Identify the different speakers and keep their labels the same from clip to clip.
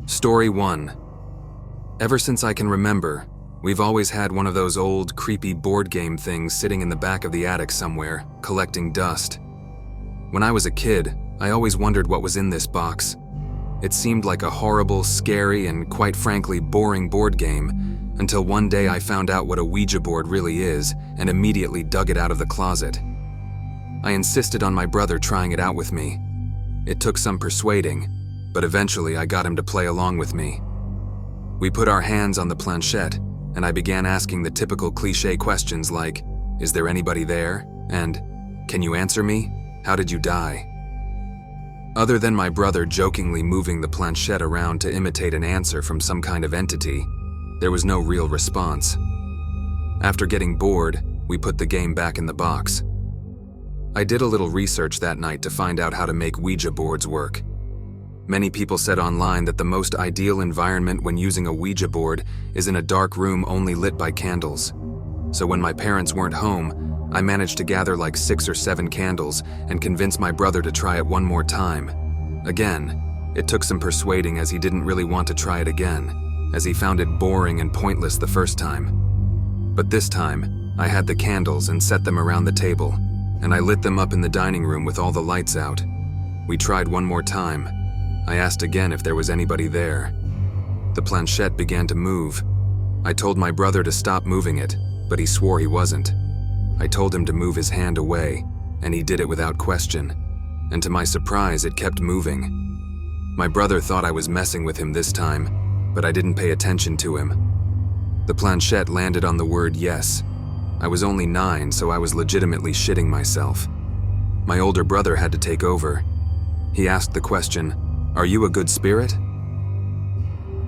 Speaker 1: Story 1. Ever since I can remember, we've always had one of those old, creepy board game things sitting in the back of the attic somewhere, collecting dust. When I was a kid, I always wondered what was in this box. It seemed like a horrible, scary, and quite frankly boring board game, until one day I found out what a Ouija board really is and immediately dug it out of the closet. I insisted on my brother trying it out with me. It took some persuading, but eventually I got him to play along with me. We put our hands on the planchette, and I began asking the typical cliché questions like, "Is there anybody there?" and "Can you answer me? How did you die?" Other than my brother jokingly moving the planchette around to imitate an answer from some kind of entity, there was no real response. After getting bored, we put the game back in the box. I did a little research that night to find out how to make Ouija boards work. Many people said online that the most ideal environment when using a Ouija board is in a dark room only lit by candles. So when my parents weren't home, I managed to gather like 6 or 7 candles and convince my brother to try it one more time. Again, it took some persuading as he didn't really want to try it again, as he found it boring and pointless the first time. But this time, I had the candles and set them around the table, and I lit them up in the dining room with all the lights out. We tried one more time. I asked again if there was anybody there. The planchette began to move. I told my brother to stop moving it, but he swore he wasn't. I told him to move his hand away, and he did it without question. And to my surprise, it kept moving. My brother thought I was messing with him this time, but I didn't pay attention to him. The planchette landed on the word yes. I was only 9, so I was legitimately shitting myself. My older brother had to take over. He asked the question, "Are you a good spirit?"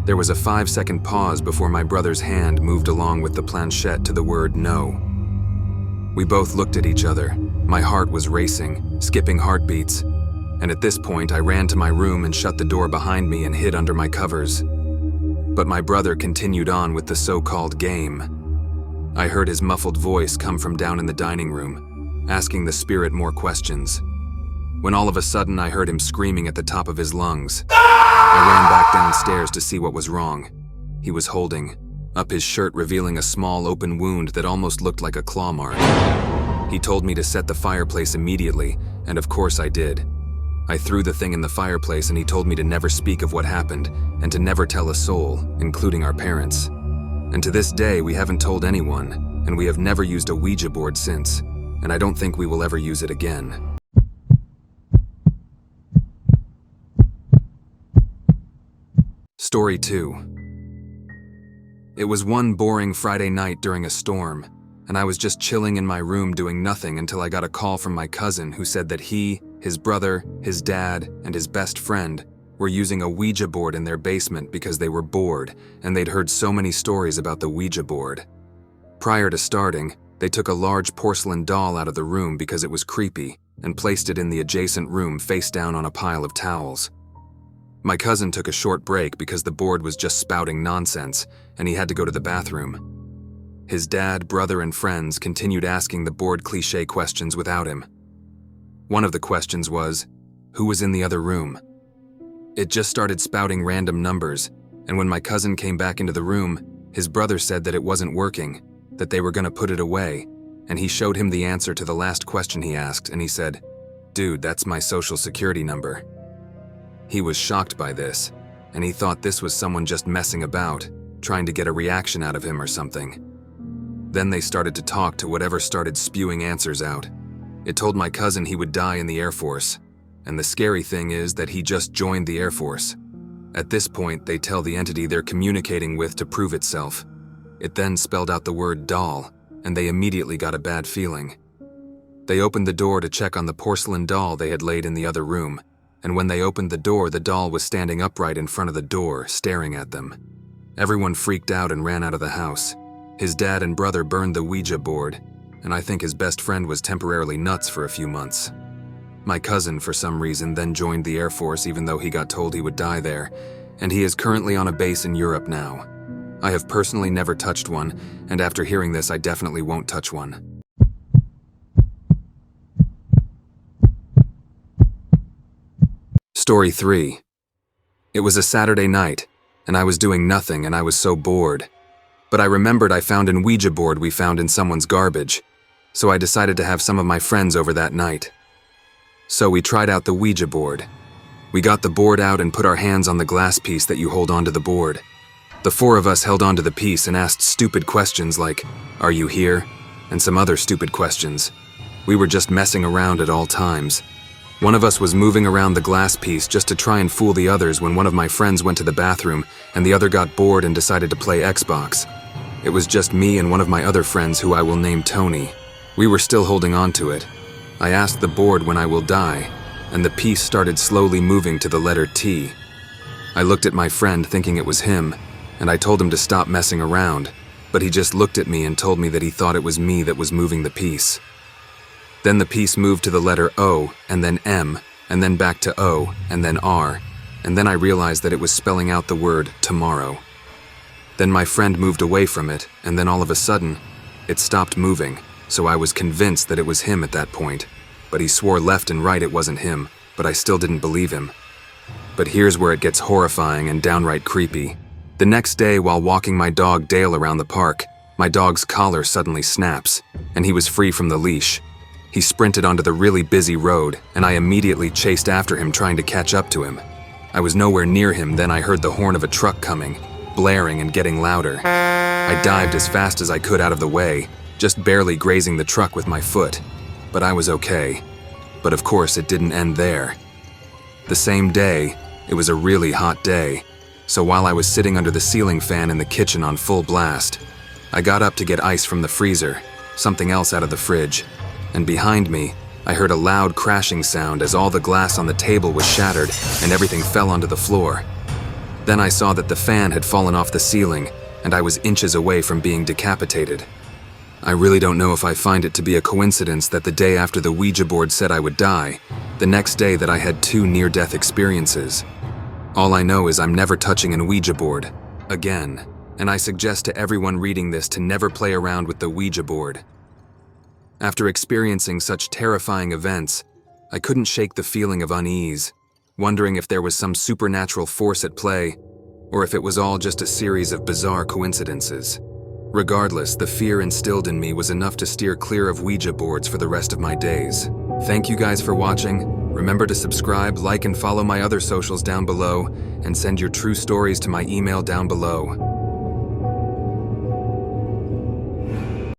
Speaker 1: There was a 5-second pause before my brother's hand moved along with the planchette to the word no. We both looked at each other. My heart was racing, skipping heartbeats. And at this point, I ran to my room and shut the door behind me and hid under my covers. But my brother continued on with the so-called game. I heard his muffled voice come from down in the dining room, asking the spirit more questions. When all of a sudden I heard him screaming at the top of his lungs. I ran back downstairs to see what was wrong. He was holding up his shirt, revealing a small open wound that almost looked like a claw mark. He told me to set the fireplace immediately, and of course I did. I threw the thing in the fireplace and he told me to never speak of what happened and to never tell a soul, including our parents. And to this day, we haven't told anyone, and we have never used a Ouija board since, and I don't think we will ever use it again. Story 2. It was one boring Friday night during a storm, and I was just chilling in my room doing nothing until I got a call from my cousin who said that he, his brother, his dad, and his best friend were using a Ouija board in their basement because they were bored and they'd heard so many stories about the Ouija board. Prior to starting, they took a large porcelain doll out of the room because it was creepy and placed it in the adjacent room face down on a pile of towels. My cousin took a short break because the board was just spouting nonsense and he had to go to the bathroom. His dad, brother, and friends continued asking the board cliché questions without him. One of the questions was, who was in the other room? It just started spouting random numbers, and when my cousin came back into the room, his brother said that it wasn't working, that they were going to put it away, and he showed him the answer to the last question he asked, and he said, "Dude, that's my social security number." He was shocked by this, and he thought this was someone just messing about, trying to get a reaction out of him or something. Then they started to talk to whatever started spewing answers out. It told my cousin he would die in the Air Force, and the scary thing is that he just joined the Air Force. At this point, they tell the entity they're communicating with to prove itself. It then spelled out the word doll, and they immediately got a bad feeling. They opened the door to check on the porcelain doll they had laid in the other room, and when they opened the door, the doll was standing upright in front of the door, staring at them. Everyone freaked out and ran out of the house. His dad and brother burned the Ouija board, and I think his best friend was temporarily nuts for a few months. My cousin, for some reason, then joined the Air Force even though he got told he would die there, and he is currently on a base in Europe now. I have personally never touched one, and after hearing this, I definitely won't touch one. Story 3. It was a Saturday night, and I was doing nothing and I was so bored. But I remembered I found an Ouija board we found in someone's garbage, so I decided to have some of my friends over that night. So we tried out the Ouija board. We got the board out and put our hands on the glass piece that you hold onto the board. The four of us held onto the piece and asked stupid questions like, "Are you here?" and some other stupid questions. We were just messing around at all times. One of us was moving around the glass piece just to try and fool the others when one of my friends went to the bathroom and the other got bored and decided to play Xbox. It was just me and one of my other friends who I will name Tony. We were still holding on to it. I asked the board when I will die, and the piece started slowly moving to the letter T. I looked at my friend thinking it was him, and I told him to stop messing around, but he just looked at me and told me that he thought it was me that was moving the piece. Then the piece moved to the letter O, and then M, and then back to O, and then R, and then I realized that it was spelling out the word tomorrow. Then my friend moved away from it, and then all of a sudden, it stopped moving, so I was convinced that it was him at that point. But he swore left and right it wasn't him, but I still didn't believe him. But here's where it gets horrifying and downright creepy. The next day, while walking my dog Dale around the park, my dog's collar suddenly snaps, and he was free from the leash. He sprinted onto the really busy road, and I immediately chased after him trying to catch up to him. I was nowhere near him, then I heard the horn of a truck coming, blaring and getting louder. I dived as fast as I could out of the way, just barely grazing the truck with my foot. But I was okay. But of course, it didn't end there. The same day, it was a really hot day, so while I was sitting under the ceiling fan in the kitchen on full blast, I got up to get ice from the freezer, something else out of the fridge, and behind me, I heard a loud crashing sound as all the glass on the table was shattered and everything fell onto the floor. Then I saw that the fan had fallen off the ceiling, and I was inches away from being decapitated. I really don't know if I find it to be a coincidence that the day after the Ouija board said I would die, the next day that I had 2 near-death experiences. All I know is I'm never touching an Ouija board again, and I suggest to everyone reading this to never play around with the Ouija board. After experiencing such terrifying events, I couldn't shake the feeling of unease, wondering if there was some supernatural force at play, or if it was all just a series of bizarre coincidences. Regardless, the fear instilled in me was enough to steer clear of Ouija boards for the rest of my days. Thank you guys for watching. Remember to subscribe, like, and follow my other socials down below, and send your true stories to my email down below.